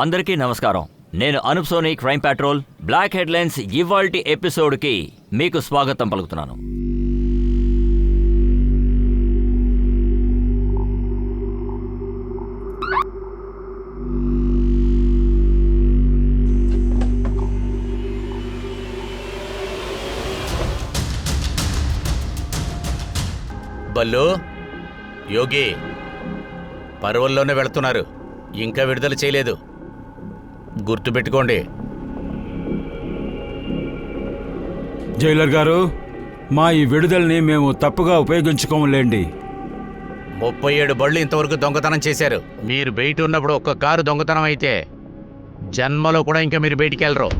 అందరికీ నమస్కారం. నేను Anoop Soni, Crime Patrol black headlines ఇవాల్టి ఎపిసోడ్కి మీకు స్వాగతం పలుకుతున్నాను. బల్లు, యోగి పర్వల్లోనే వెళుతున్నారు, ఇంకా విడుదల చేయలేదు. గుర్తుపెట్టుకోండి. జైలర్ గారు, మా ఈ విడుదలని మేము తప్పుగా ఉపయోగించుకోములేండి. 37 బళ్ళు ఇంతవరకు దొంగతనం చేశారు. మీరు బయట ఉన్నప్పుడు ఒక్క కారు దొంగతనం అయితే జన్మలో కూడా ఇంకా మీరు బయటికి వెళ్ళరు.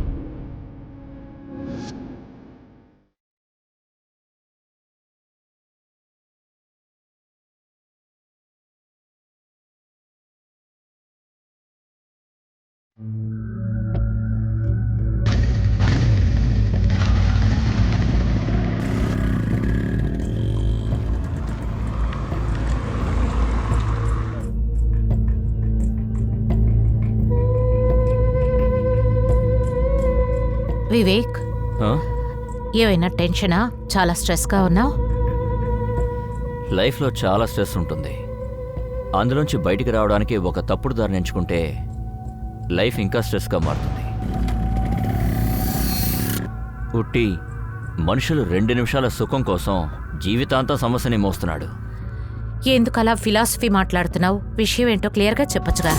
వివేక్, ఏమైనా టెన్షనా? చాలా స్ట్రెస్గా ఉన్నావు? లైఫ్లో చాలా స్ట్రెస్ ఉంటుంది. అందులోంచి బయటికి రావడానికి ఒక తప్పుడు దారిని ఎంచుకుంటే లైఫ్ ఇంకా స్ట్రెస్గా మారుతుంది. ఉట్టి మనుషులు 2 నిమిషాల సుఖం కోసం జీవితాంతం సమస్యని మోస్తున్నాడు. ఎందుకలా ఫిలాసఫీ మాట్లాడుతున్నావు? విషయం ఏంటో క్లియర్గా చెప్పచ్చుగా.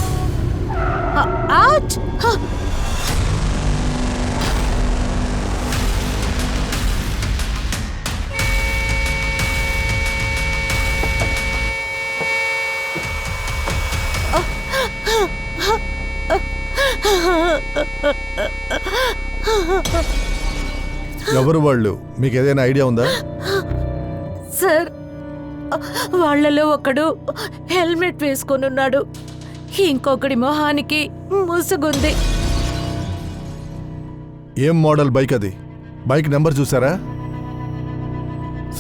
ఎవరు వాళ్ళు? మీకు ఏదైనా ఐడియా ఉందా? సార్, వాళ్లలో ఒకడు హెల్మెట్ వేసుకొని ఉన్నాడు, ఇంకొకడి మొహానికి ముసుగుంది. ఏం మోడల్ బైక్ అది? బైక్ నెంబర్ చూసారా?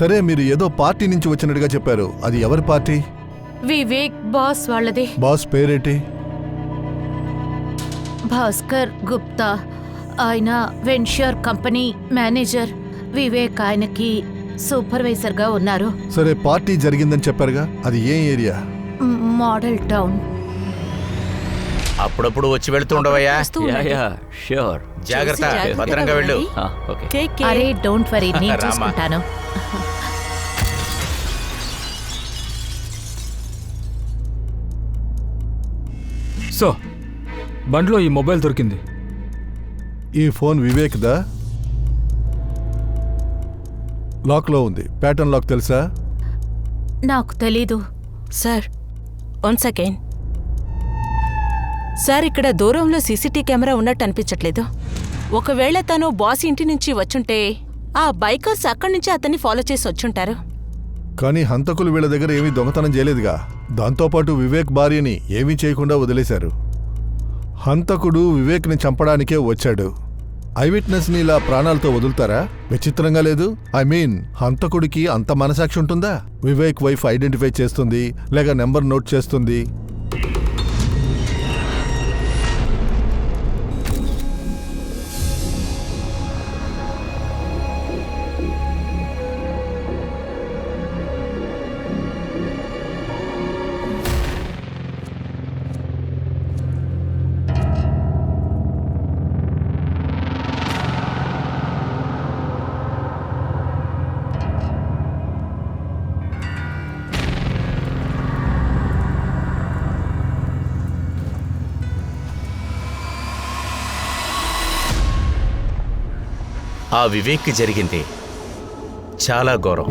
సరే, మీరు ఏదో పార్టీ నుంచి వచ్చినట్టుగా చెప్పారు. అది ఎవరి పార్టీ? వివేక్ బాస్ వాళ్ళది. బాస్ పేరేంటి? భాస్కర్ గుప్తా. ఆయన వెన్ష్యూర్ కంపెనీ మేనేజర్. వివేక్ ఆయనకి సూపర్వైజర్గా ఉన్నారు. సరే, పార్టీ జరిగిందని చెప్పారుగా, అది ఏ ఏరియా? Model town. అప్పుడప్పుడు వచ్చి వెళుతుండవయ్యా. ష్యూర్. జాగ్రత్త, భద్రంగా వెళ్ళు. ఓకే. అరే డోంట్ వరీ, నేను రామా. చూసుకుంటాను. సో, బండిలో ఈ మొబైల్ దొరికింది. ఈ ఫోన్ వివేక్ దా? లాక్లో ఉంది. ప్యాటర్న్ లాక్ తెలుసా? నాకు తెలీదు సార్. 1 సెకండ్ సార్, ఇక్కడ దూరంలో సీసీటీ కెమెరా ఉన్నట్టు అనిపించట్లేదు. ఒకవేళ తను బాస్ ఇంటి నుంచి వచ్చుంటే ఆ బైకర్స్ అక్కడి నుంచి అతన్ని ఫాలో చేసి వచ్చుంటారు. కానీ హంతకులు వీళ్ళ దగ్గర ఏమీ దొంగతనం చేయలేదుగా. దాంతోపాటు వివేక్ భార్యని ఏమీ చేయకుండా వదిలేశారు. హంతకుడు వివేక్ని చంపడానికే వచ్చాడు. ఐ విట్నెస్ని ఇలా ప్రాణాలతో వదులుతారా? విచిత్రంగా లేదు? ఐ మీన్, హంతకుడికి అంత మనసాక్షి ఉంటుందా? వివేక్ వైఫ్ ఐడెంటిఫై చేస్తుంది, లేక నెంబర్ నోట్ చేస్తుంది. ఆ వివేక్కి జరిగింది చాలా ఘోరం.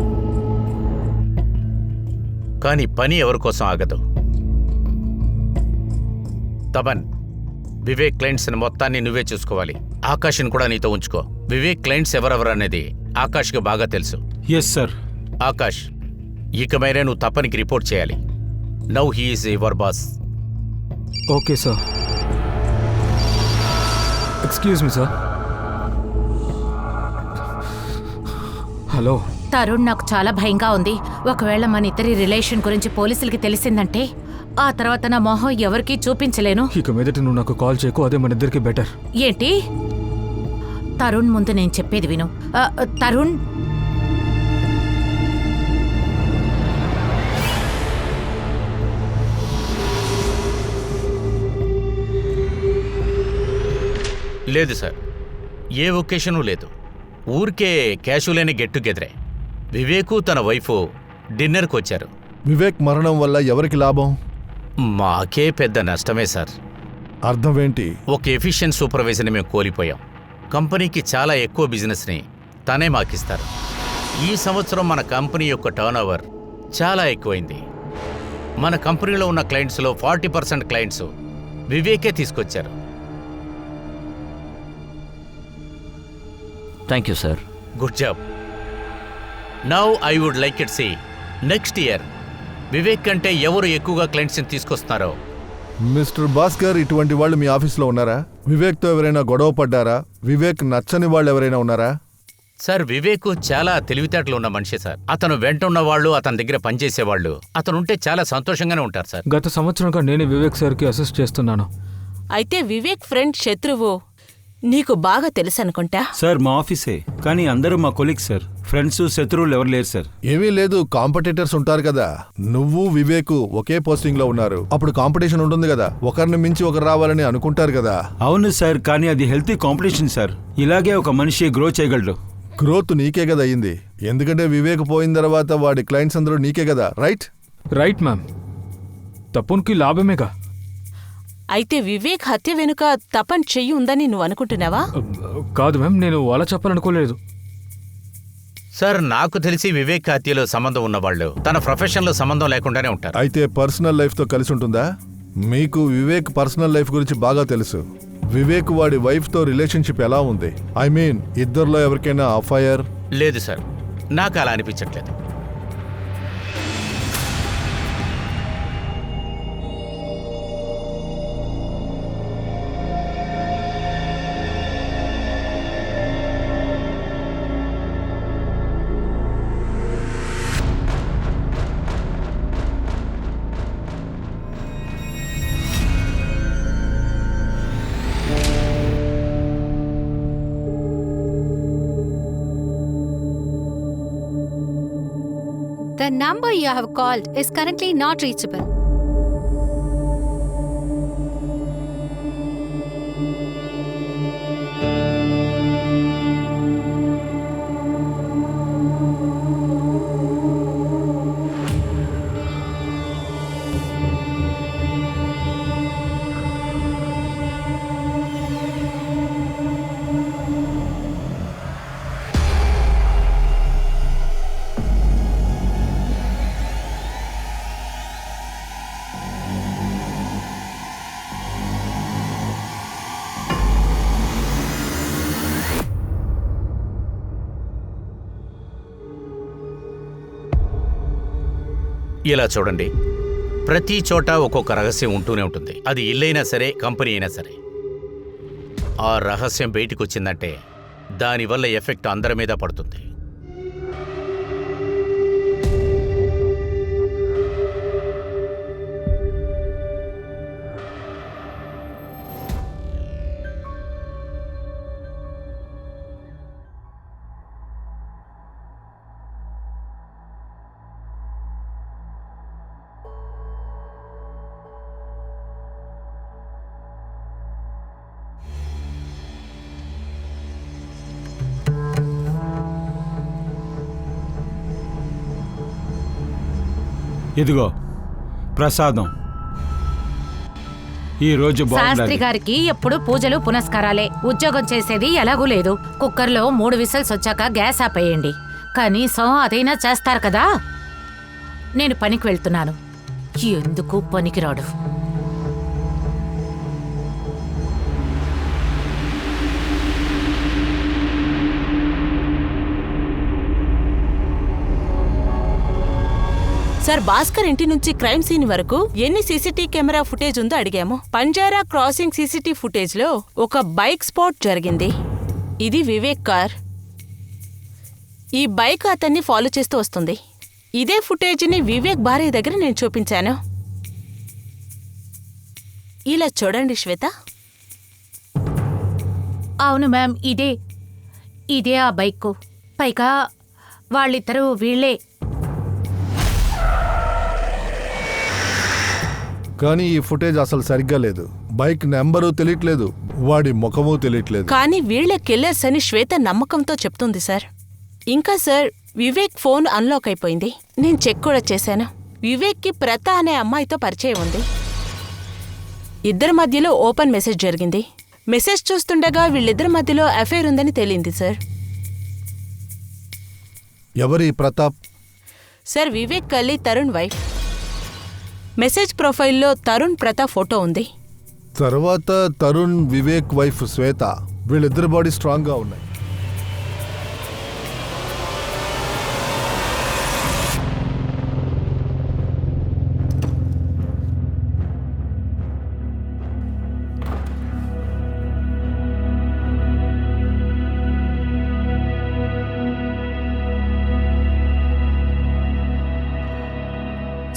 కానీ పని ఎవరికోసం ఆగదు. తమన్, వివేక్ క్లయింట్స్ని మొత్తాన్ని నువ్వే చూసుకోవాలి. ఆకాష్ని కూడా నీతో ఉంచుకో. వివేక్ క్లయింట్స్ ఎవరెవరు అనేది ఆకాష్కి బాగా తెలుసు. Yes sir. ఆకాష్, ఇక మీరే నువ్వు తపనికి రిపోర్ట్ చేయాలి. Now he is your boss. Okay sir. Excuse me sir. Hello Tarun, నాకు చాలా భయంగా ఉంది. ఒకవేళ మన ఇద్దరి రిలేషన్ గురించి పోలీసులకి తెలిసిందంటే ఆ తర్వాత నా మొహం ఎవరికీ చూపించలేను. ఇక మీదట నువ్వు నాకు కాల్ చేయకు, అదే మన ఇద్దరికి బెటర్. ఏంటి? తరుణ్ ముందు నేను చెప్పేది విను. తరుణ్, లేదు సార్, ఏ ఒకేషను లేదు. ఊరికే క్యాషువల్ అని గెట్ టుగెదరే. వివేకు తన వైఫ్ డిన్నర్కి వచ్చారు. వివేక్ మరణం వల్ల ఎవరికి లాభం? మాకే పెద్ద నష్టమే సార్. అర్థం ఏంటి? ఒక ఎఫిషియెంట్ సూపర్వైజర్ని మేము కోల్పోయాం. కంపెనీకి చాలా ఎక్కువ బిజినెస్ని తనే మాకిస్తారు. ఈ సంవత్సరం మన కంపెనీ యొక్క టర్నోవర్ చాలా ఎక్కువైంది. మన కంపెనీలో ఉన్న క్లయింట్స్లో 40% క్లయింట్స్ వివేకే తీసుకొచ్చారు. Thank you sir. Good job. Now I would like it see next year Vivek కంటే ఎవరు ఎక్కువగా క్లయింట్స్ని తీసుకొస్తున్నారో. మిస్టర్ భాస్కర్, ఇటువంటి వాళ్ళు మీ ఆఫీస్లో ఉన్నారా? వివేక్తో ఎవరైనా గొడవ పడ్డారా? వివేక్ నచ్చని వాళ్ళు ఎవరైనా ఉన్నారా? సార్, వివేక్ చాలా తెలివితేటలు ఉన్న మనిషి సార్. అతను వెంట ఉన్నవాళ్ళు, అతని దగ్గర పనిచేసేవాళ్ళు అతనుంటే చాలా సంతోషంగానే ఉంటారు సార్. గత సంవత్సరంగా నేనే వివేక్ సార్కి అసిస్ట్ చేస్తున్నాను. అయితే వివేక్ ఫ్రెండ్ శత్రువు నీకు బాగా తెలుసు అనుకుంటా. సార్, మా ఆఫీసే, కానీ అందరూ మా కొలీగ్ సార్. ఫ్రెండ్స్ శత్రువులు ఎవరు లేరు సార్. ఏమీ లేదు, కాంపిటీటర్స్ ఉంటారు కదా. నువ్వు వివేక్ ఒకే పోస్టింగ్ లో ఉన్నారు, అప్పుడు కాంపిటీషన్ ఉంటుంది కదా. ఒకరిని మించి ఒకరు రావాలని అనుకుంటారు కదా. అవును సార్, కానీ అది హెల్తీ కాంపిటీషన్ సార్. ఇలాగే ఒక మనిషి గ్రో చేయగలడు. గ్రోత్ నీకే కదా అయింది, ఎందుకంటే వివేక్ పోయిన తర్వాత వాడి క్లయింట్స్ అందరూ నీకే కదా. రైట్ రైట్ మ్యామ్, తప్పునికి లాభమేగా. అయితే వివేక్ హత్య వెనుక తపన్ చెయ్యి ఉందని నువ్వు అనుకుంటున్నావా? కాదు మ్యామ్, నేను అలా చెప్పాలనుకోలేదు. సార్, నాకు తెలిసి వివేక్ హత్యలో సంబంధం ఉన్నవాళ్ళు తన ప్రొఫెషన్లో సంబంధం లేకుండానే ఉంటారు. అయితే పర్సనల్ లైఫ్ తో కలిసి ఉంటుందా? మీకు వివేక్ పర్సనల్ లైఫ్ గురించి బాగా తెలుసు. వివేక్ వాడి వైఫ్ తో రిలేషన్షిప్ ఎలా ఉంది? ఐ మీన్, ఇద్దరిలో ఎవరికైనా అఫైర్? లేదు సార్, నాకు అలా అనిపించట్లేదు. The number you have called is currently not reachable. ఇలా చూడండి, ప్రతి చోట ఒక్కొక్క రహస్యం ఉంటూనే ఉంటుంది. అది ఇల్లైనా సరే, కంపెనీ అయినా సరే. ఆ రహస్యం బయటికి వచ్చిందంటే దానివల్ల ఎఫెక్ట్ అందరి మీద పడుతుంది. ఇదిగో ప్రసాదం. ఈ రోజు శాస్త్రి బాగుండాలి. గారికి ఎప్పుడు పూజలు పునస్కారాలే. ఉద్యోగం చేసేది ఎలాగూ లేదు. కుక్కర్లో 3 విసిల్స్ వచ్చాక గ్యాస్ ఆపేయండి. కనీసం అదైనా చేస్తారు కదా. నేను పనికి వెళ్తున్నాను. ఎందుకు పనికిరాడు. సార్, భాస్కర్ ఇంటి నుంచి క్రైమ్ సీన్ వరకు ఎన్ని సీసీటీ కెమెరా ఫుటేజ్ ఉందో అడిగాము. పంజారా క్రాసింగ్ సీసీటీ ఫుటేజ్ లో ఒక బైక్ స్పాట్ జరిగింది. ఇది వివేక్ కార్. ఈ బైక్ అతన్ని ఫాలో చేస్తూ వస్తుంది. ఇదే ఫుటేజ్ ని వివేక్ భార్య దగ్గర నేను చూపించాను. ఇలా చూడండి శ్వేత. అవును మ్యామ్, ఇదే ఆ బైక్. పైగా వాళ్ళిద్దరూ వీళ్ళే. కానీ ఈ ఫుటేజ్ అసలు సరిగ్గా లేదు. బైక్ నెంబరు తెలియట్లేదు, వాడి ముఖము తెలియట్లేదు. కానీ వీళ్ళే కిల్లర్స్ అని శ్వేత నమ్మకంతో చెప్తుంది సార్. ఇంకా సార్, వివేక్ ఫోన్ అన్లాక్ అయిపోయింది. నేను చెక్ కూడా చేశాను. వివేక్కి ప్రత అనే అమ్మాయితో పరిచయం ఉంది. ఇద్దరి మధ్యలో ఓపెన్ మెసేజ్ జరిగింది. మెసేజ్ చూస్తుండగా వీళ్ళిద్దరి మధ్యలో అఫైర్ ఉందని తేలింది సార్. ఎవరి ప్రతాప్? సార్, వివేక్ కల్లి తరుణ్ వైఫ్. మెసేజ్ ప్రొఫైల్లో తరుణ్ ప్రతాప్ ఫోటో ఉంది. తర్వాత తరుణ్ వివేక్ వైఫ్ శ్వేత, వీళ్ళిద్దరి బాడీ స్ట్రాంగ్గా ఉన్నాయి.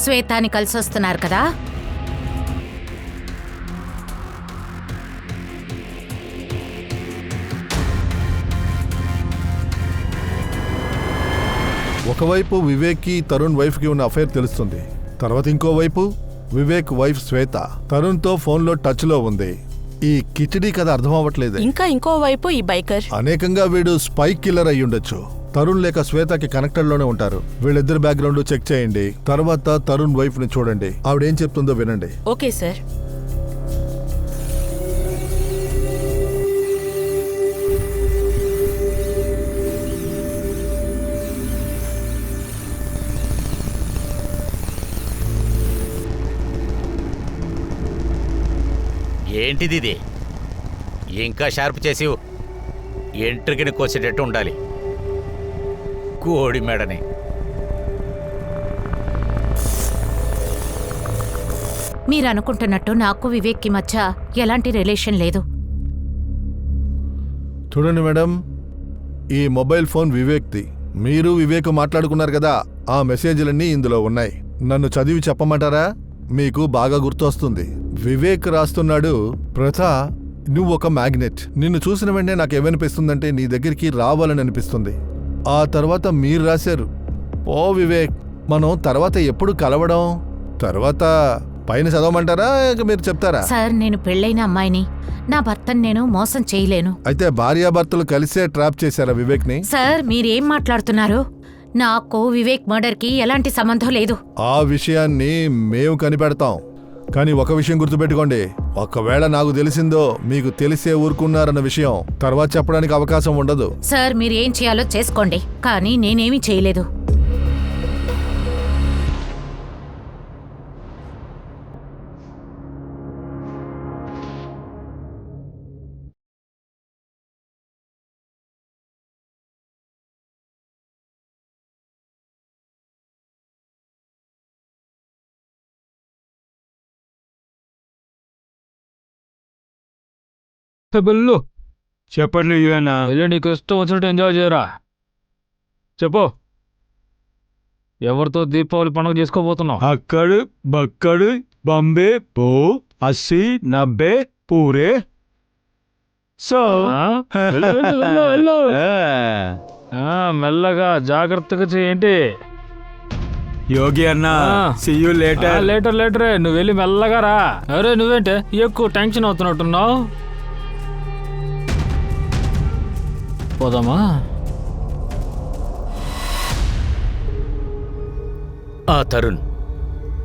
శ్వేతాని కలిసి వస్తున్నారు కదా. ఒకవైపు వివేక్కి తరుణ్ వైఫ్కి ఉన్న అఫైర్ తెలుస్తుంది. తర్వాత ఇంకోవైపు వివేక్ వైఫ్ శ్వేత తరుణ్తో ఫోన్లో టచ్లో ఉంది. ఈ కిచిడీ కథ అర్థం అవ్వట్లేదు. ఇంకా ఇంకోవైపు ఈ బైకర్. అనేకంగా వీడు స్పై కిల్లర్ అయి ఉండొచ్చు. తరుణ్ లేక శ్వేతకి కనెక్టెడ్ లోనే ఉంటారు. వీళ్ళిద్దరు బ్యాక్గ్రౌండ్ చెక్ చేయండి. తర్వాత తరుణ్ వైఫ్ ని చూడండి, ఆవిడేం చెప్తుందో వినండి. Okay sir. ఏంటిది ఇది? ఇంకా షార్ప్ చేసి ఎంట్రికని కోసేటట్టు ఉండాలి. కోడి మేడని. మీరు అనుకుంటున్నట్టు నాకు వివేక్కి మధ్య ఎలాంటి రిలేషన్ లేదు. చూడండి మేడం, ఈ మొబైల్ ఫోన్ వివేక్ది. మీరు వివేక్ మాట్లాడుకున్నారు కదా, ఆ మెసేజ్లన్నీ ఇందులో ఉన్నాయి. నన్ను చదివి చెప్పమంటారా? మీకు బాగా గుర్తొస్తుంది. వివేక్ రాస్తున్నాడు, ప్రథ నువ్వు ఒక మ్యాగ్నెట్. నిన్ను చూసిన వెంటనే నాకు ఏమనిపిస్తుందంటే నీ దగ్గరికి రావాలని అనిపిస్తుంది. ఆ తర్వాత మీరు రాశారు, ఓ వివేక్ మనం తర్వాత ఎప్పుడు కలవడం? తర్వాత పైన చదవమంటారా మీరు చెప్తారా? సార్, నేను పెళ్ళైన అమ్మాయిని. నా భర్తను నేను మోసం చేయలేను. అయితే భార్యాభర్తలు కలిసే ట్రాప్ చేశారా వివేక్ని? సార్, మీరేం మాట్లాడుతున్నారు? నాకు వివేక్ మర్డర్కి ఎలాంటి సంబంధం లేదు. ఆ విషయాన్ని మేము కనిపెడతాం. కానీ ఒక విషయం గుర్తుపెట్టుకోండి, ఒకవేళ నాకు తెలిసిందో మీకు తెలిసే ఊరుకున్నారన్న విషయం తర్వాత చెప్పడానికి అవకాశం ఉండదు. సార్, మీరు ఏం చేయాలో చేసుకోండి, కానీ నేనేమీ చేయలేదు. బెల్లు చెప్పండి యువనా. వెళ్ళి నీకు ఇష్టం వచ్చినట్టు ఎంజాయ్ చేయరా. చెప్పు, ఎవరితో దీపావళి పండుగ చేసుకోబోతున్నావు? అక్కడు బక్కడు బాంబే పో 80 90 పూరే. సో వెళ్ళు. మెల్లగా జాగ్రత్తగా చేయండి. యోగి అన్న, సీ యూ లేటర్. లేటరే, నువ్వు వెళ్ళి మెల్లగా రా. అరే నువ్వేంటే ఎక్కువ టెన్షన్ అవుతున్నట్టున్నావు. పోదామా? ఆ తరుణ్,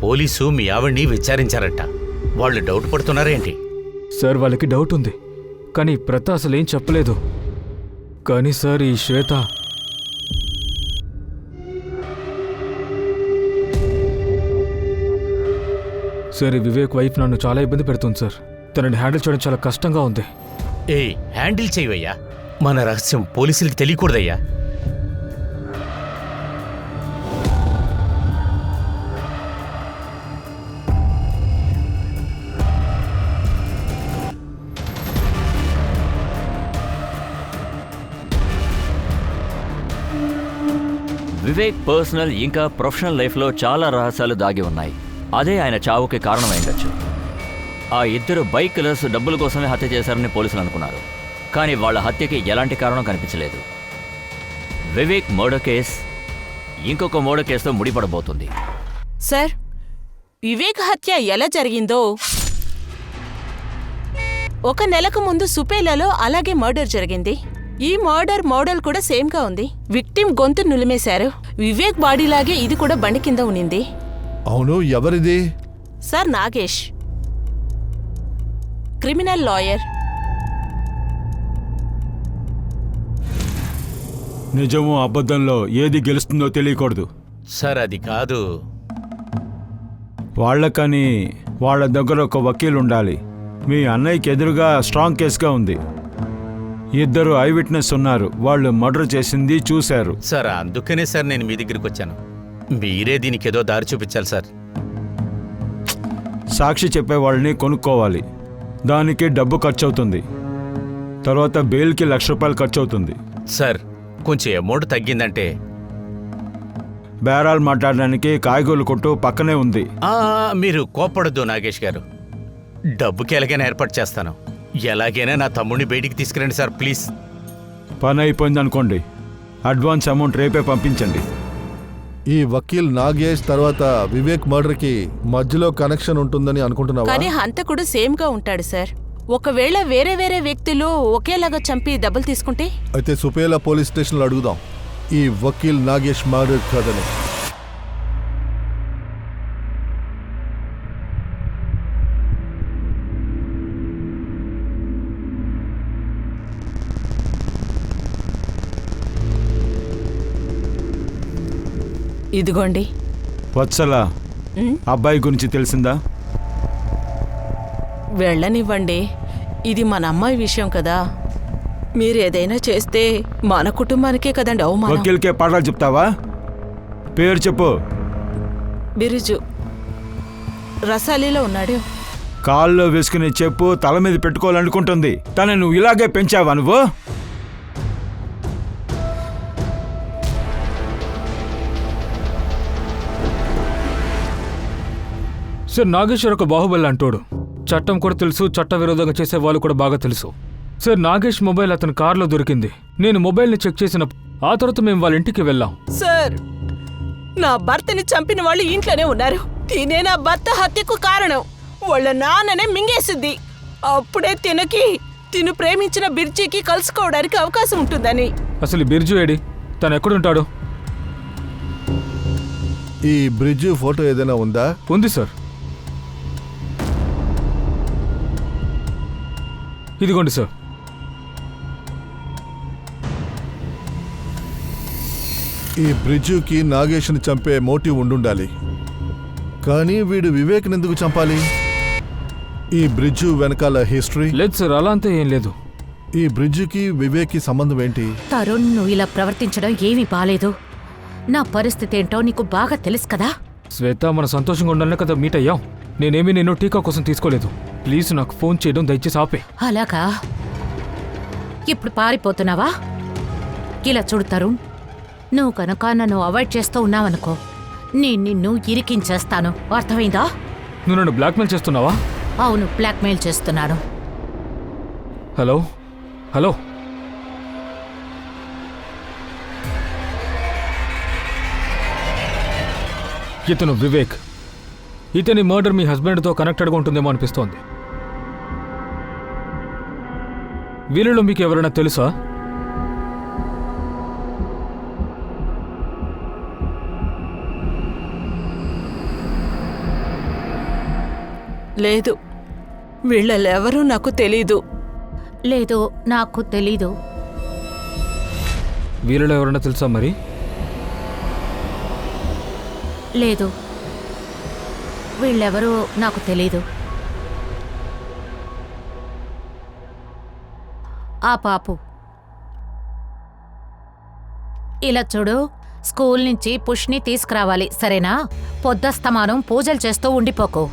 పోలీసు మీ ఆవిడ్ని విచారించారట. వాళ్ళు డౌట్ పడుతున్నారేంటి? సార్, వాళ్ళకి డౌట్ ఉంది, కానీ ప్రత అసలేం చెప్పలేదు. కానీ సార్, ఈ శ్వేత సార్, ఈ వివేక్ వైఫ్ నన్ను చాలా ఇబ్బంది పెడుతుంది సార్. తనని హ్యాండిల్ చేయడం చాలా కష్టంగా ఉంది. హ్యాండిల్ చేయవయ్యా. మన రహస్యం పోలీసులకి తెలియకూడదయ్యా. వివేక్ పర్సనల్ ఇంకా ప్రొఫెషనల్ లైఫ్లో చాలా రహస్యాలు దాగి ఉన్నాయి. అదే ఆయన చావుకి కారణమైండొచ్చు. ఆ ఇద్దరు బైక్ కిల్లర్స్ డబ్బుల కోసమే హత్య చేశారని పోలీసులు అనుకున్నారు. కానీ వాళ్ళ హత్యకి ఎలాంటి కారణం కనిపించలేదు. వివేక్ మర్డర్ కేస్ ఇంకొక మర్డర్ కేసుతో ముడిపడబోతుంది. సార్, వివేక్ హత్య ఎలా జరిగిందో 1 నెలకు ముందు సుపేలాలో అలాగే మర్డర్ జరిగింది. ఈ మర్డర్ మోడల్ కూడా సేమ్గా ఉంది. విక్టిమ్ గొంతు నులిమేశారు. వివేక్ బాడీలాగే ఇది కూడా బండి కింద ఉనింది. అవును, ఎవరిది? Sir Nagesh, criminal lawyer. నిజము అబద్ధంలో ఏది గెలుస్తుందో తెలియకూడదు. సార్ అది కాదు. వాళ్ళకని వాళ్ళ దగ్గర ఒక వకీల్ ఉండాలి. మీ అన్నయ్యకి ఎదురుగా స్ట్రాంగ్ కేసుగా ఉంది. 2 ఐ విట్నెస్ ఉన్నారు. వాళ్ళు మర్డర్ చేసింది చూశారు. సార్ అందుకనే సార్ నేను మీ దగ్గరికి వచ్చాను. మీరే దీనికి ఏదో దారి చూపించాలి సార్. సాక్షి చెప్పే వాళ్ళని కొనుక్కోవాలి. దానికి డబ్బు ఖర్చు అవుతుంది. తర్వాత బెయిల్కి ₹1,00,000 ఖర్చు అవుతుంది. సార్ కొంచెం అమౌంట్ తగ్గిందంటే. బేరాలు మాట్లాడడానికి కాయగూరల కొట్టు పక్కనే ఉంది. మీరు కోప్పడద్దు నాగేష్ గారు. డబ్బుకి ఎలాగైనా ఏర్పాటు చేస్తాను. ఎలాగైనా నా తమ్ముడిని బయటికి తీసుకురండి సార్, ప్లీజ్. పని అయిపోయింది అనుకోండి. అడ్వాన్స్ అమౌంట్ రేపే పంపించండి. ఈ వకీల్ నాగేష్ తర్వాత వివేక్ మర్డర్కి మధ్యలో కనెక్షన్ ఉంటుందని అనుకుంటున్నావా? కానీ హంతకుడు సేమ్గా ఉంటాడు సార్. ఒకవేళ వేరే వేరే వ్యక్తులు ఒకేలాగా చంపి డబ్బులు తీసుకుంటే? అయితే సుపేలా పోలీస్ స్టేషన్లో అడుగుదాం ఈ వకీల్ నాగేష్ మర్డర్ కథని. ఇదిగోండి. వత్సల, అబ్బాయి గురించి తెలిసిందా? వెళ్ళనివ్వండి. ఇది మన అమ్మాయి విషయం కదా. మీరేదైనా చేస్తే మన కుటుంబానికే కదండి అవమానం. వకీల్కే పాఠాలు చెప్తావా? పేరు చెప్పు. బిరుజు రసాలీలో ఉన్నాడు. కాల్లో వేసుకుని చెప్పు తల మీద పెట్టుకోవాలనుకుంటుంది. తను నువ్వు ఇలాగే పెంచావా నువ్వు? సార్, నాగేశ్వర్ ఒక బాహుబలి అంటోడు. చట్టం కూడా తెలుసు, చట్ట విరోధంగా చేసే వాళ్ళు కూడా బాగా తెలుసు. సార్, నాగేష్ మొబైల్ అతని కారులో దొరికింది. నేను మొబైల్ని చెక్ చేసిన ఆ తర్వాత మేము వాళ్ళ ఇంటికి వెళ్ళాం. సార్, నా భర్తని చంపిన వాళ్ళు ఇంట్లోనే ఉన్నారు. తినే నా భర్త హత్యకు కారణం. వాళ్ళ నాన్ననే మింగేసింది. అప్పుడే తిను ప్రేమించిన బిర్జీకి కలుసుకోవడానికి అవకాశం ఉంటుందని. అసలు ఈ బిర్జు ఏడి? తను ఎక్కడుంటాడు? ఈ బ్రిడ్జ్ ఫోటో ఏదైనా ఉందా? ఉంది సార్. ఇదిగోండి సార్. ఈ బ్రిడ్జుకి నాగేష్ని చంపే మోటివ్ ఉండుండాలి. కానీ వీడు వివేక్ని ఎందుకు చంపాలి? ఈ బ్రిడ్జు వెనకాల హిస్టరీ లేదు సార్, అలా అంతా ఏం లేదు. ఈ బ్రిడ్జుకి వివేక్కి సంబంధం ఏంటి? తరుణ్, నువ్వు ఇలా ప్రవర్తించడం ఏమీ బాలేదు. నా పరిస్థితి ఏంటో నీకు బాగా తెలుసు కదా. శ్వేత, మన సంతోషంగా ఉండాలనే కదా మీట్ అయ్యాం. నేనేమీ నిన్ను టీకా కోసం తీసుకోలేదు. ప్లీజ్ నాకు ఫోన్ చేయడం దయచేసి ఆపే. అలాగా? ఇప్పుడు పారిపోతున్నావా? ఇలా చూడు తరుణ్, నువ్వు కనుక నన్ను అవాయిడ్ చేస్తూ ఉన్నావనుకో, నేను నిన్ను ఇరికించేస్తాను. అర్థమైందా? నువ్వు నన్ను బ్లాక్మెయిల్ చేస్తున్నావా? అవును, బ్లాక్మెయిల్ చేస్తున్నాను. హలో హలో, ఇతను వివేక్. ఇతని మర్డర్ మీ హస్బెండ్తో కనెక్టెడ్గా ఉంటుందేమో అనిపిస్తోంది. వీళ్ళలో మీకు ఎవరైనా తెలుసా? లేదు, వీళ్ళెవరూ నాకు తెలీదు. లేదు, నాకు తెలీదు. వీళ్ళలో ఎవరైనా తెలుసా మరి? లేదు, వీళ్ళెవరూ నాకు తెలీదు. ఆ పాపు, ఇలా చూడు, స్కూల్ నుంచి పుష్ని తీసుకురావాలి, సరేనా? పొద్దస్తమానం పూజలు చేస్తూ ఉండిపోకు.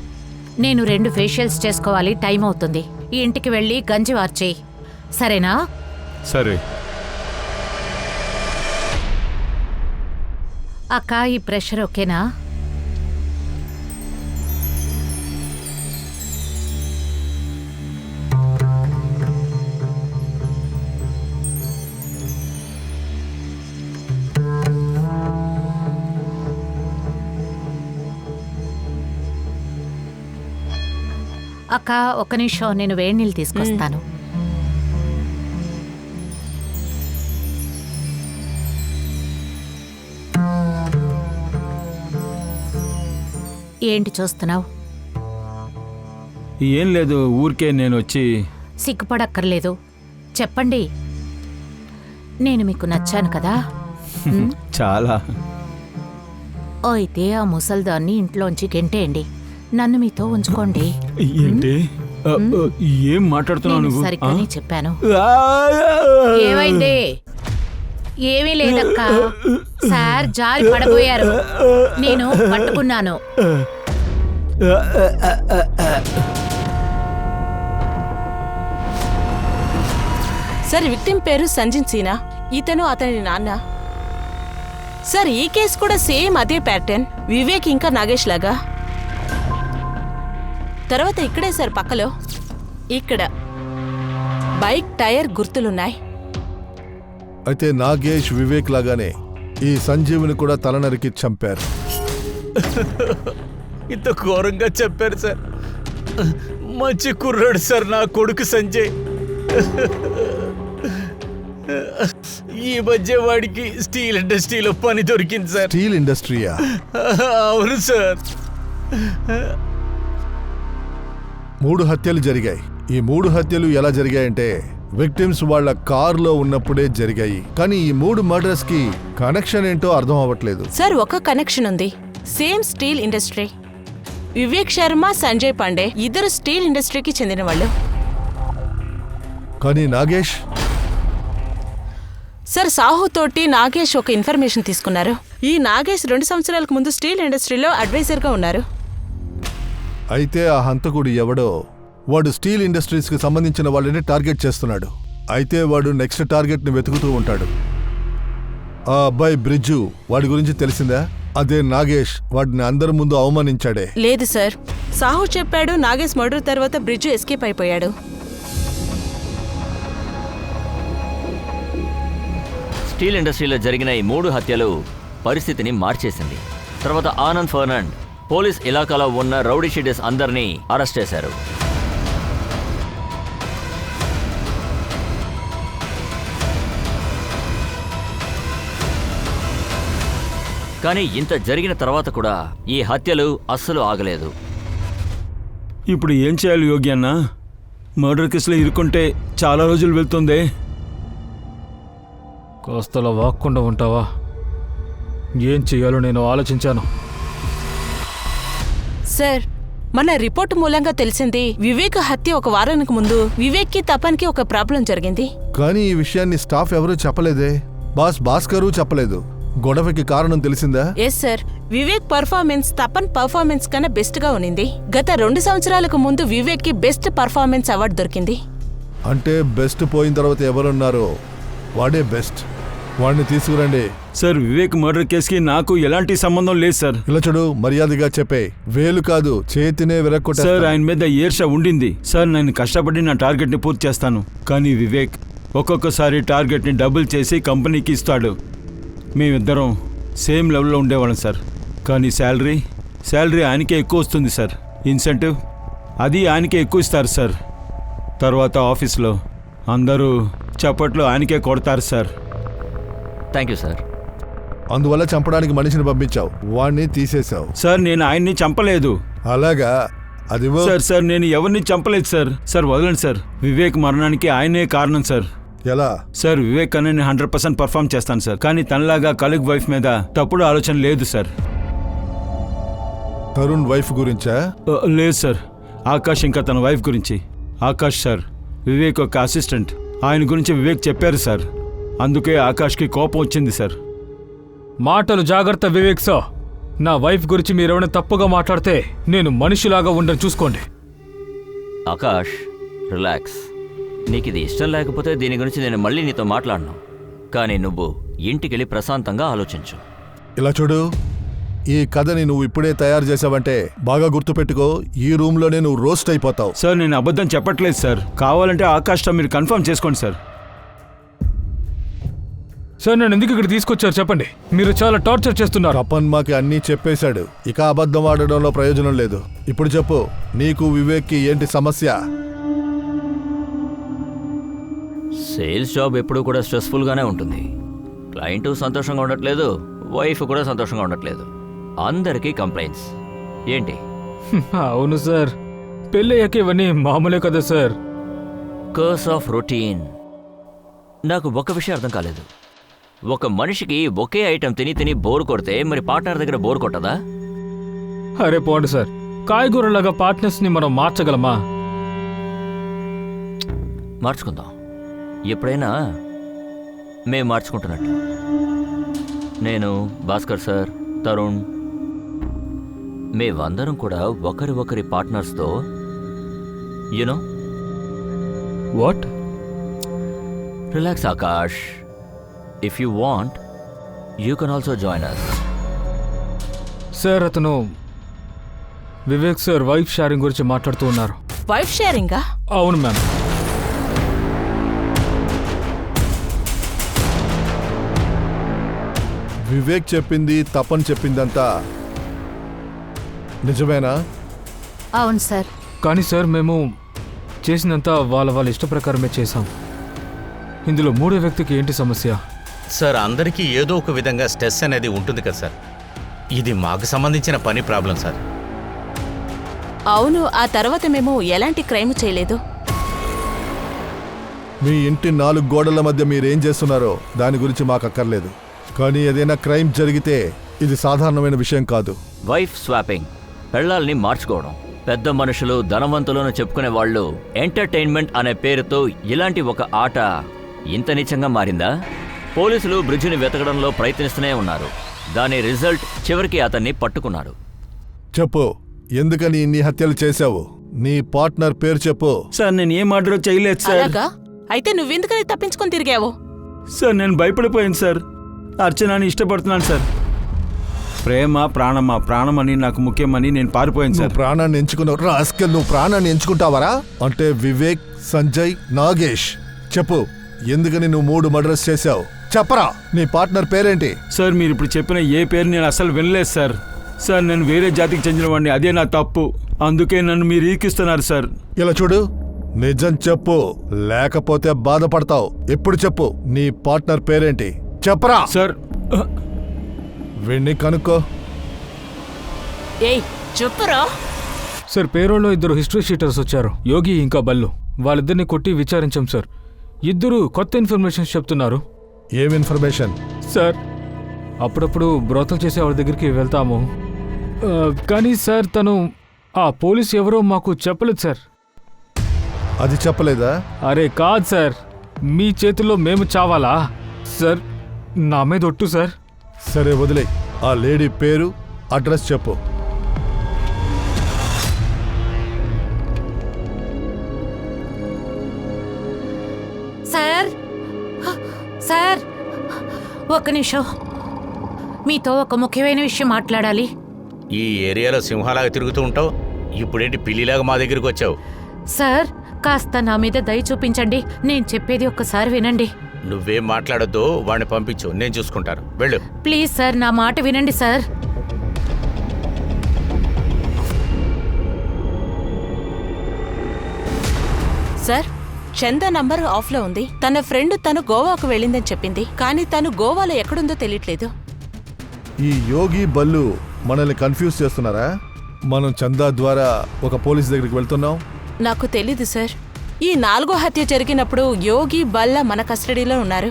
నేను 2 ఫేషియల్స్ చేసుకోవాలి, టైం అవుతుంది. ఈ ఇంటికి వెళ్ళి గంజి వార్చేయి, సరేనా? సరే. అక్క, ఈ ప్రెషర్ ఓకేనా? అక్క ఒక్క నిమిషం, నేను వేడి నీళ్ళు తీసుకొస్తాను. ఏంటి చూస్తున్నావు? ఏం లేదు, ఊరికే నేను వచ్చి సిగ్గుపడక్కర్లేదు, చెప్పండి. నేను మీకు నచ్చాను కదా? చాలా. అయితే ఆ ముసల్దాన్ని ఇంట్లోంచి గెంటేయండి, నన్ను మీతో ఉంచుకోండి. ఏంటి ఏం మాట్లాడుతున్నావు నేను నువ్వు? సరిగ్గానే చెప్పాను. ఆ? ఏమైంది? ఏమీ లేదక్క, సార్ జారి పడబోయారు, నేను పట్టుకున్నాను. సార్, విక్టిమ్ పేరు సంజిన్ సీనా, ఇతను అతని నాన్న. సార్, ఈ కేసు కూడా సేమ్ అదే ప్యాటర్న్, వివేక్ ఇంకా నాగేష్ లాగా. తర్వాత ఇక్కడే సార్ పక్కలో, ఇక్కడ బైక్ టైర్ గుర్తులున్నాయి. అయితే నాగేష్, వివేక్ లాగానే ఈ సంజీవుని కూడా తల నరికి చంపారు. ఇంత ఘోరంగా చెప్పారు సార్. మంచి కుర్రాడు సార్ నా కొడుకు సంజయ్. ఈ మధ్య వాడికి స్టీల్ ఇండస్ట్రీలో పని దొరికింది సార్. స్టీల్ ఇండస్ట్రీయా? అవును సార్. 3 హత్యలు జరిగాయి. ఈ 3 హత్యలు ఎలా జరిగాయంటే విక్టిమ్స్ వాళ్ళ కార్లో ఉన్నప్పుడే జరిగాయి. కానీ ఈ 3 మర్డర్స్ కి కనెక్షన్ ఏంటో అర్థం అవ్వట్లేదు. సార్, ఒక కనెక్షన్ ఉంది, same steel industry. Vivek Sharma, Sanjay Pandey ఇద్దరు స్టీల్ ఇండస్ట్రీకి చెందిన వాళ్ళు. కానీ నాగేష్? సార్, సాహు తోటి నాగేష్ ఒక ఇన్ఫర్మేషన్ తీసుకున్నారు. ఈ నాగేష్ 2 సంవత్సరాలకు ముందు స్టీల్ ఇండస్ట్రీలో అడ్వైజర్గా ఉన్నారు. అయితే ఆ హంతకుడు ఎవడో వాడు స్టీల్ ఇండస్ట్రీస్ కి సంబంధించిన వాళ్ళని టార్గెట్ చేస్తున్నాడు. అయితే వాడు నెక్స్ట్ టార్గెట్ ని వెతుకుతూ ఉంటాడు. ఆ అబ్బాయి బ్రిడ్జు, వాడి గురించి తెలిసిందా? అదే నాగేష్ వాడిని అందరి ముందు అవమానించాడే. లేదు సార్, సాహు చెప్పాడు నాగేష్ మర్డర్ తర్వాత బ్రిడ్జు ఎస్కేప్ అయిపోయాడు. స్టీల్ ఇండస్ట్రీలో జరిగిన ఈ 3 హత్యలు పరిస్థితిని మార్చేసింది. తర్వాత ఆనంద్ ఫర్నాండ్ పోలీస్ ఇలాకాలో ఉన్న రౌడీ షీటర్స్ అందరినీ అరెస్ట్ చేశారు. కానీ ఇంత జరిగిన తర్వాత కూడా ఈ హత్యలు అస్సలు ఆగలేదు. ఇప్పుడు ఏం చేయాలి యోగి అన్న? మర్డర్ కేసులో ఇరుక్కుంటే చాలా రోజులు వెళ్తుంది. కాస్తలా వాక్కుండా ఉంటావా? ఏం చెయ్యాలో నేను ఆలోచించాను. సార్, మన రిపోర్ట్ మూలంగా తెలిసింది వివేక్ హత్య 1 వారానికి ముందు వివేక్కి తపన్కి ఒక ప్రాబ్లం జరిగింది. కానీ ఈ విషయాన్ని స్టాఫ్ ఎవరూ చెప్పలేదే. బాస్ భాస్కరు చెప్పలేదు. గొడవకి కారణం తెలిసిందా? Yes sir, Vivek performance Tapan performance కన్నా బెస్ట్ గా ఉన్నింది. గత 2 సంవత్సరాలకు ముందు వివేక్ కి బెస్ట్ పర్ఫార్మెన్స్ అవార్డు దొరికింది. అంటే బెస్ట్ పోయిన తర్వాత ఎవరున్నారో వాడే బెస్ట్. వాడిని తీసుకురండి. సార్, వివేక్ మర్డర్ కేసుకి నాకు ఎలాంటి సంబంధం లేదు సార్. ఇలా చూడు, మర్యాదగా చెప్పే, వేలు కాదు చేతినే విరక్కొట్టా. సార్, ఆయన మీద ఈర్ష ఉండింది సార్. నేను కష్టపడి నా టార్గెట్ని పూర్తి చేస్తాను. కానీ వివేక్ ఒక్కొక్కసారి టార్గెట్ని డబుల్ చేసి కంపెనీకి ఇస్తాడు. మేమిద్దరం సేమ్ లెవెల్లో ఉండేవాళ్ళం సార్. కానీ శాలరీ ఆయనకే ఎక్కువ వస్తుంది సార్. ఇన్సెంటివ్ అది ఆయనకే ఎక్కువ ఇస్తారు సార్. తర్వాత ఆఫీస్లో అందరూ చప్పట్లు ఆయనకే కొడతారు సార్. Thank you sir. అందువల్ల చంపడానికి మనిషిని పంపించావు, వాడిని తీసేశావు. సార్, నేను ఆయన్ని చంపలేదు. అలాగా? అది సార్, నేను ఎవరిని చంపలేదు సార్. సార్, వదలండి సార్. వివేక్ మరణానికి ఆయనే కారణం సార్. ఎలా? సార్, వివేక్ కన్నా నేను 100% పర్ఫామ్ చేస్తాను సార్. కానీ తనలాగా కలీగ్ వైఫ్ మీద తప్పుడు ఆలోచన లేదు సార్. తరుణ్ వైఫ్ గురించా? లేదు సార్, ఆకాష్ ఇంకా తన వైఫ్ గురించి. ఆకాష్ సార్ వివేక్ ఒక అసిస్టెంట్. ఆయన గురించి వివేక్ చెప్పారు సార్. అందుకే ఆకాష్కి కోపం వచ్చింది సార్. మాటలు జాగ్రత్త వివేక్ సార్. నా వైఫ్ గురించి మీరెవరైనా తప్పుగా మాట్లాడితే నేను మనిషిలాగా ఉండని చూసుకోండి. ఆకాష్, రిలాక్స్. నీకు ఇది ఇష్టం లేకపోతే దీని గురించి నేను మళ్ళీ నీతో మాట్లాడను. కానీ నువ్వు ఇంటికెళ్ళి ప్రశాంతంగా ఆలోచించు. ఇలా చూడు, ఈ కథని నువ్వు ఇప్పుడే తయారు చేసావంటే బాగా గుర్తుపెట్టుకో, ఈ రూమ్లోనే నువ్వు రోస్ట్ అయిపోతావు. సార్, నేను అబద్ధం చెప్పట్లేదు సార్. కావాలంటే ఆకాష్తో మీరు కన్ఫర్మ్ చేసుకోండి సార్. సార్ నన్ను ఎందుకు ఇక్కడ తీసుకొచ్చారు చెప్పండి. మీరు చాలా టార్చర్ చేస్తున్నారు. తపన్ మాకి అన్నీ చెప్పేశాడు. ఇక అబద్ధం ఆడడంలో ప్రయోజనం లేదు. ఇప్పుడు చెప్పు, నీకు వివేక్కి ఏంటి సమస్య? సేల్స్ జాబ్ ఎప్పుడూ కూడా స్ట్రెస్ఫుల్గానే ఉంటుంది. క్లయింట్ సంతోషంగా ఉండట్లేదు, వైఫ్ కూడా సంతోషంగా ఉండట్లేదు. అందరికీ కంప్లైంట్స్. ఏంటి? అవును సార్, పెళ్ళయ్యాక ఇవన్నీ మామూలే కదా సార్. Curse of routine. నాకు ఒక విషయం అర్థం కాలేదు. ఒక మనిషికి ఒకే ఐటెం తిని తిని బోర్ కొడితే మరి పార్ట్నర్ దగ్గర బోర్ కొట్టదా? అరే పోండి సార్, కాయగూరలాగా పార్ట్నర్స్ని మనం మార్చగలమా? మార్చుకుందాం. ఎప్పుడైనా మేము మార్చుకుంటున్నట్టు. నేను, భాస్కర్ సార్, తరుణ్, మేమందరం కూడా ఒకరి పార్ట్నర్స్తో you know. What? Relax Akash. If you want you can also join us. Sir అతను వివేక్ సార్ వైఫ్ షేరింగ్ గురించి మాట్లాడుతూ ఉన్నారు. వైఫ్ షేరింగా? అవును మ్యామ్. వివేక్ చెప్పింది, తపన్ చెప్పిందంతా నిజమేనా? అవును సార్. కానీ సార్ మేము చేసినంత వాళ్ళ ఇష్ట ప్రకారమే చేశాం. ఇందులో మూడో వ్యక్తికి ఏంటి సమస్య? సార్, అందరికీ ఏదో ఒక విధంగా స్ట్రెస్ అనేది ఉంటుంది కదా సార్. ఇది మాకు సంబంధించిన పని ప్రాబ్లం సార్. అవును, ఆ తర్వాత మేము ఎలాంటి క్రైమ్ చేయలేదు. మీ ఇంటి 4 గోడల మధ్య మీరేం చేస్తున్నారో దాని గురించి మాకు అక్కర్లేదు. కానీ ఏదైనా క్రైమ్ జరిగితే ఇది సాధారణమైన విషయం కాదు. వైఫ్ స్వాపింగ్, పెళ్ళాల్ని మార్చుకోవడం. పెద్ద మనుషులు, ధనవంతులను చెప్పుకునే వాళ్ళు ఎంటర్టైన్మెంట్ అనే పేరుతో ఇలాంటి ఒక ఆట ఇంత నీచంగా మారిందా? పోలీసులు బ్రిడ్జిని వెతకడంలో ప్రయత్నిస్తూనే ఉన్నారు. దాని రిజల్ట్ చివరికి అతన్ని పట్టుకున్నారు. చెప్పు, ఎందుకని ఇన్ని హత్యలు చేశావు? నీ పార్ట్నర్ పేరు చెప్పు. సార్ నేను ఏం ఆర్డర్ చేయలేదు సార్. అలాగా? అయితే నువ్వెందుకని తప్పించుకొని తిరిగావు? సార్ నేను భయపడిపోయాను సార్. అర్చనని ఇష్టపడుతున్నాను సార్. ప్రేమ ప్రాణమా, ప్రాణమని నాకు ముఖ్యమని నేను పారిపోయాను సార్. నువ్వు ప్రాణాన్ని ఎంచుకున్నావు రాస్కెల్. నువ్వు ప్రాణాన్ని ఎంచుకుంటావరా? అంటే వివేక్, సంజయ్, నాగేష్, చెప్పు, ఎందుకని నువ్వు 3 మర్డర్స్ చేశావు? చెప్పరా, నీ పార్ట్నర్ పేరేంటి? సార్ మీరు ఇప్పుడు చెప్పిన ఏ పేరు నేను అసలు వినలేదు సార్. సార్ నేను వేరే జాతికి చెందిన వాడిని, అదే నా తప్పు. అందుకే నన్ను మీరు ఈకిస్తున్నారు సార్. ఇలా చూడు, నిజం చెప్పు, లేకపోతే బాధపడతావు. ఎప్పుడు చెప్పు, నీ పార్ట్నర్ పేరేంటి? చెప్పరా. సార్ వీణ్ణి కనుక్కో. ఏయ్ చెప్పురా. సార్ పేరోలో 2 హిస్టరీ షీటర్స్ వచ్చారు, యోగి ఇంకా బల్లు. వాళ్ళిద్దరిని కొట్టి విచారించాం సార్. ఇద్దరు కొత్త ఇన్ఫర్మేషన్ చెప్తున్నారు. ఏం ఇన్ఫర్మేషన్? సార్ అప్పుడప్పుడు బ్రోతలు చేసే వాళ్ళ దగ్గరికి వెళ్తాము. కానీ సార్ తను ఆ పోలీస్ ఎవరో మాకు చెప్పలేదు సార్. అది చెప్పలేదా? అరే కాదు సార్, మీ చేతుల్లో మేము చావాలా సార్? నా మీద ఒట్టు సార్. సరే వదిలే. ఆ లేడీ పేరు, అడ్రస్ చెప్పు. సార్ సార్, ఒక్క నిమిషం, మీతో ఒక ముఖ్యమైన విషయం మాట్లాడాలి. ఈ ఏరియాలో సింహాలాగా తిరుగుతూ ఉంటావు, ఇప్పుడేంటి పిల్లిలాగా మా దగ్గరికి వచ్చావు? సార్ కాస్త నా మీద దయ చూపించండి. నేను చెప్పేది ఒక్కసారి వినండి. నువ్వేం మాట్లాడొద్దు, వాడిని పంపించు, నేను చూసుకుంటాను. వెళ్ళు. ప్లీజ్ సార్, నా మాట వినండి సార్. సార్, చంద నంబర్ ఆఫ్లో ఉంది. తన ఫ్రెండ్ తను గోవాకు వెళ్ళిందని చెప్పింది, కానీ తను గోవాలో ఎక్కడుందో తెలియట్లేదు. ఈ యోగి, బల్లు మనల్ని కన్ఫ్యూజ్ చేస్తున్నారా? మనం చందా ద్వారా ఒక పోలీస్ దగ్గరికి వెళ్తున్నాం. నాకు తెలీదు సార్. ఈ 4వ హత్య జరిగినప్పుడు యోగి, బల్ల మన కస్టడీలో ఉన్నారు.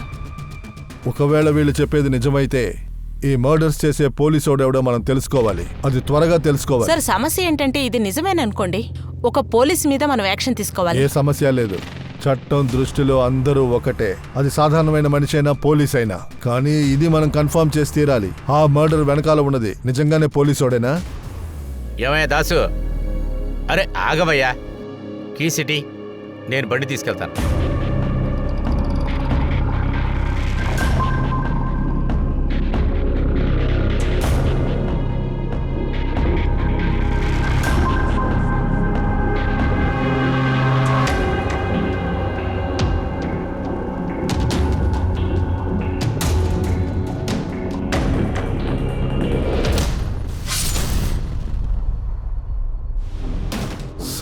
ఒకవేళ వీళ్ళు చెప్పేది నిజమైతే ఈ మర్డర్స్ చేసే పోలీసోడెవడో మనం తెలుసుకోవాలి. అది త్వరగా తెలుసుకోవాలి. సార్ సమస్య ఏంటంటే ఇది నిజమేననుకోండి, ఒక పోలీస్ మీద మనం యాక్షన్ తీసుకోవాలి. ఏ సమస్య లేదు. చట్టం దృష్టిలో అందరూ ఒకటే. అది సాధారణమైన మనిషి అయినా, పోలీస్ అయినా. కానీ ఇది మనం కన్ఫర్మ్ చేసి తీరాలి. ఆ మర్డర్ వెనకాల ఉన్నది నిజంగానే పోలీసోడేనా? ఏమయ్యా దాసు, అరే ఆగవయ్యా. కీ సిటీ, నేను బండి తీసుకెళ్తాను.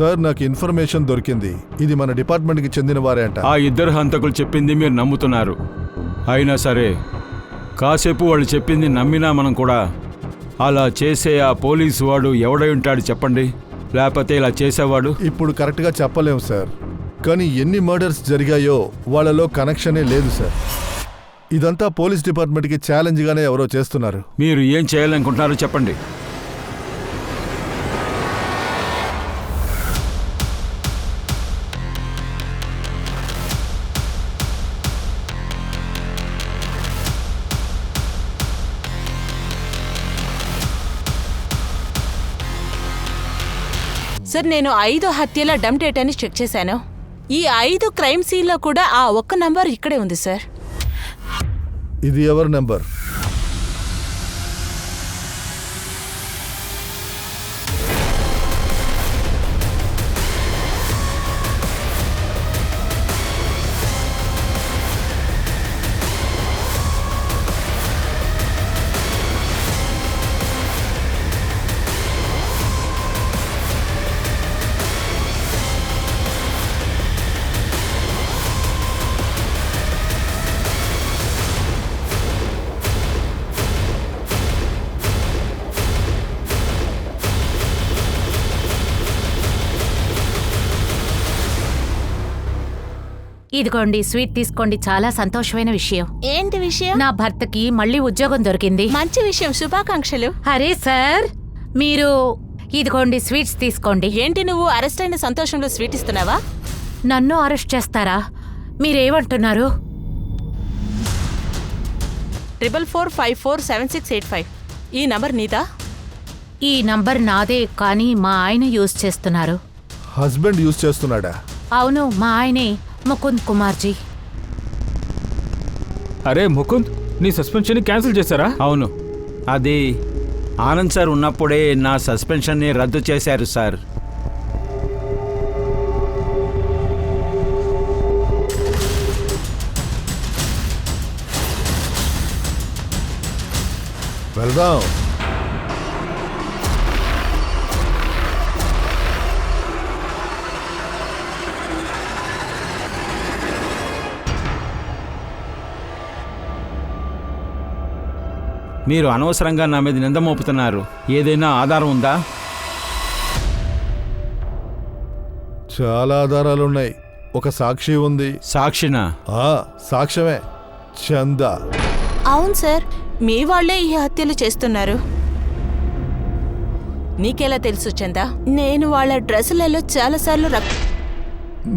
సార్, నాకు ఇన్ఫర్మేషన్ దొరికింది. ఇది మన డిపార్ట్మెంట్కి చెందిన వారే అంట. ఆ ఇద్దరు హంతకులు చెప్పింది మీరు నమ్ముతున్నారు. అయినా సరే కాసేపు వాళ్ళు చెప్పింది నమ్మినా మనం కూడా అలా చేసే ఆ పోలీసు వాడు ఎవడై ఉంటాడు చెప్పండి? లేకపోతే ఇలా చేసేవాడు? ఇప్పుడు కరెక్ట్గా చెప్పలేము సార్, కానీ ఎన్ని మర్డర్స్ జరిగాయో వాళ్ళలో కనెక్షనే లేదు సార్. ఇదంతా పోలీస్ డిపార్ట్మెంట్కి ఛాలెంజ్గానే ఎవరో చేస్తున్నారు. మీరు ఏం చేయాలనుకుంటున్నారో చెప్పండి. సార్, నేను 5 హత్యల డమ్ డేటాని చెక్ చేశాను. ఈ 5 క్రైమ్ సీన్లో కూడా ఆ ఒక్క నంబర్ ఇక్కడే ఉంది సార్. ఇది ఎవరి నెంబర్? ఇదిగోండి, స్వీట్ తీసుకోండి. చాలా సంతోషమైన విషయం. ఏంటి విషయం? నా భర్తకి మళ్ళీ ఉద్యోగం దొరికింది. మంచి విషయం, శుభాకాంక్షలు. అరే సార్, మీరు ఇదిగోండి స్వీట్స్ తీసుకోండి. ఏంటి, నువ్వు అరెస్ట్ అయిన సంతోషంలో స్వీట్ ఇస్తున్నావా? నన్ను అరెస్ట్ చేస్తారా? మీరేమంటున్నారు? 44547685 ఈ నంబర్ నీదా? ఈ నంబర్ నాదే, కానీ మా ఆయన యూజ్ చేస్తున్నారు. హస్బెండ్ యూజ్ చేస్తున్నాడా? అవును, మా ఆయనే, ముకుంద్ కుమార్జీ. అరే ముకుంద్, నీ సస్పెన్షన్ క్యాన్సిల్ చేశారా? అవును, అది ఆనంద్ సార్ ఉన్నప్పుడే నా సస్పెన్షన్ని రద్దు చేశారు సార్. వెళ్దాం. మీరు అనవసరంగా నా మీద నింద మోపుతున్నారు. ఏదైనా ఆధారం ఉందా? చాలా ఆధారాలున్నాయి. ఒక సాక్షి ఉంది. సాక్షినా? సాక్ష్యమే, చందా. అవును సార్, మీ వాళ్లే ఈ హత్యలు చేస్తున్నారు. నీకెలా తెలుసు చందా? నేను వాళ్ళ డ్రెస్సులలో చాలాసార్లు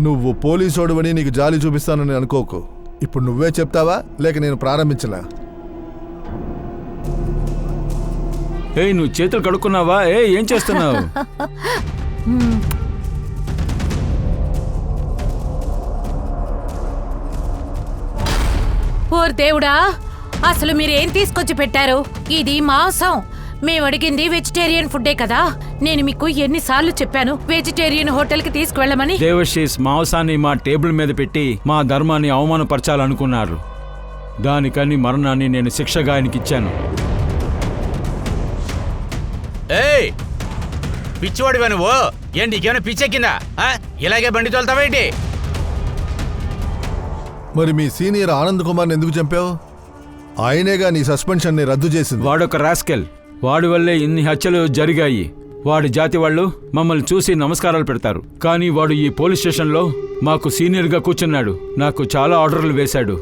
నువ్వు పోలీసోడువని నీకు జాలి చూపిస్తానని అనుకోకు. ఇప్పుడు నువ్వే చెప్తావా లేక నేను ప్రారంభించనా? ఏయ్, నువ్వు చేతులు కడుక్కున్నావా? ఏం చేస్తున్నావు? ఓర్ దేవుడా, అసలు మీరేం తీసుకొచ్చి పెట్టారు? ఇది మాంసం. మేము అడిగింది వెజిటేరియన్ ఫుడ్డే కదా. నేను మీకు ఎన్నిసార్లు చెప్పాను వెజిటేరియన్ హోటల్కి తీసుకువెళ్ళమని? దేవశీస్ మాంసాన్ని మా టేబుల్ మీద పెట్టి మా ధర్మాన్ని అవమానపరచాలనుకున్నారు. దానికని మరణాన్ని నేను శిక్షగా ఆయనకిచ్చాను. ఏయ్, పిచ్చివాడివా నువ్వు? ఏంటి నీకేమైనా పిచ్చెక్కిందా? ఇలాగే బండి తోలుతావేంటి? మరి మీ సీనియర్ ఆనంద్ కుమార్ని ఎందుకు చంపావు? ఆయనేగా నీ సస్పెన్షన్ని రద్దు చేసింది. వాడొక రాస్కెల్. వాడి వల్లే ఇన్ని హత్యలు జరిగాయి. వాడి జాతి వాళ్ళు మమ్మల్ని చూసి నమస్కారాలు పెడతారు. కానీ వాడు ఈ పోలీస్ స్టేషన్లో మాకు సీనియర్గా కూర్చున్నాడు. నాకు చాలా ఆర్డర్లు వేశాడు.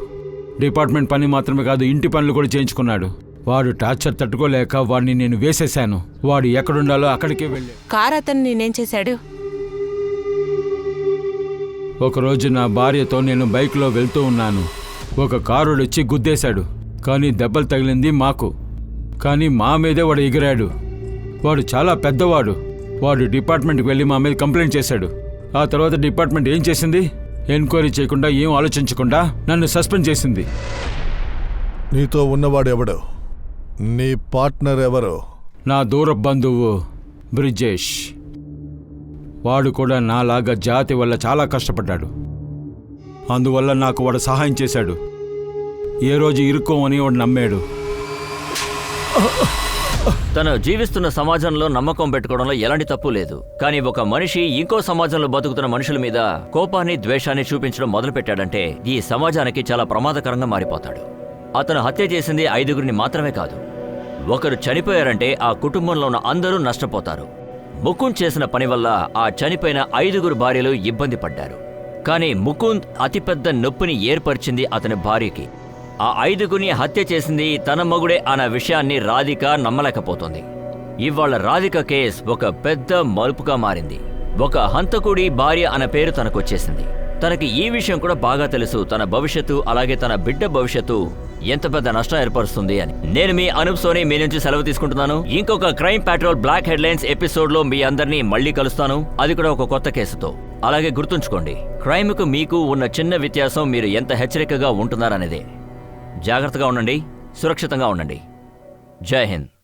డిపార్ట్మెంట్ పని మాత్రమే కాదు, ఇంటి పనులు కూడా చేయించుకున్నాడు. వాడు టార్చర్ తట్టుకోలేక వాడిని నేను వేసేశాను. వాడు ఎక్కడుండాలో అక్కడికే వెళ్ళాడు. కార్ అతను నేనేం చేశాడు? ఒకరోజు నా భార్యతో నేను బైక్లో వెళ్తూ ఉన్నాను. ఒక కారుడు వచ్చి గుద్దేశాడు. కానీ దెబ్బలు తగిలింది మాకు. కానీ మా మీదే వాడు ఎగిరాడు. వాడు చాలా పెద్దవాడు. వాడు డిపార్ట్మెంట్కి వెళ్ళి మా మీద కంప్లైంట్ చేశాడు. ఆ తర్వాత డిపార్ట్మెంట్ ఏం చేసింది? ఎంక్వైరీ చేయకుండా, ఏం ఆలోచించకుండా నన్ను సస్పెండ్ చేసింది. నీతో ఉన్నవాడు ఎవడు? నీ పార్ట్నర్ ఎవరు? నా దూర బంధువు బ్రిజేష్. వాడు కూడా నాలాగా జాతి వల్ల చాలా కష్టపడ్డాడు. అందువల్ల నాకు వాడు సహాయం చేశాడు. ఏ రోజు ఇరుక్కోమని వాడు నమ్మాడు. తను జీవిస్తున్న సమాజంలో నమ్మకం పెట్టుకోవడంలో ఎలాంటి తప్పు లేదు. కానీ ఒక మనిషి ఇంకో సమాజంలో బతుకుతున్న మనుషుల మీద కోపాన్ని, ద్వేషాన్ని చూపించడం మొదలుపెట్టాడంటే ఈ సమాజానికి చాలా ప్రమాదకరంగా మారిపోతాడు. అతను హత్య చేసింది 5గురిని మాత్రమే కాదు. ఒకరు చనిపోయారంటే ఆ కుటుంబంలో ఉన్న అందరూ నష్టపోతారు. ముకుంద్ చేసిన పని వల్ల ఆ చనిపోయిన 5గురు భార్యలు ఇబ్బంది పడ్డారు. కానీ ముకుంద్ అతిపెద్ద నొప్పిని ఏర్పరిచింది అతని భార్యకి. ఆ 5గురిని హత్య చేసింది తన మగుడే అన్న విషయాన్ని రాధిక నమ్మలేకపోతుంది. ఇవాళ రాధిక కేస్ ఒక పెద్ద మలుపుగా మారింది. ఒక హంతకుడి భార్య అన్న పేరు తనకొచ్చేసింది. తనకి ఈ విషయం కూడా బాగా తెలుసు, తన భవిష్యత్తు అలాగే తన బిడ్డ భవిష్యత్తు ఎంత పెద్ద నష్టం ఏర్పరుస్తుంది అని. నేను మీ అనూప్ సోని మీ నుంచి సెలవు తీసుకుంటున్నాను. ఇంకొక క్రైమ్ పెట్రోల్ బ్లాక్ హెడ్లైన్స్ ఎపిసోడ్లో మీ అందరినీ మళ్ళీ కలుస్తాను, అది కూడా ఒక కొత్త కేసుతో. అలాగే గుర్తుంచుకోండి, క్రైమ్కు మీకు ఉన్న చిన్న వ్యత్యాసం మీరు ఎంత హెచ్చరికగా ఉంటున్నారనేదే. జాగ్రత్తగా ఉండండి, సురక్షితంగా ఉండండి. జై హింద్.